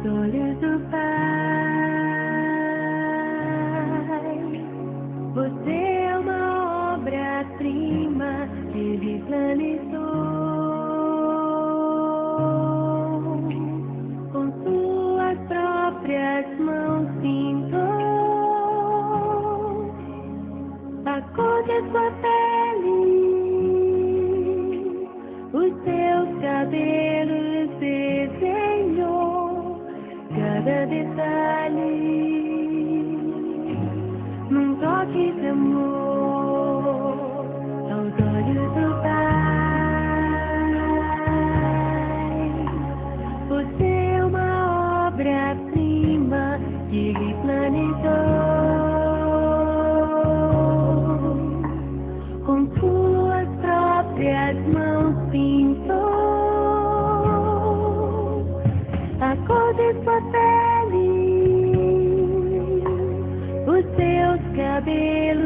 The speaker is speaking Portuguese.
olhos do Pai. Você é uma obra-prima que Ele planetou. Com suas próprias mãos pintou a cor de sua pele, os seus cabelos desenhou cada detalhe num toque de amor aos olhos do Pai. Você é uma obra-prima que Ele planetou. Com suas próprias mãos pintou a cor de sua pele, os seus cabelos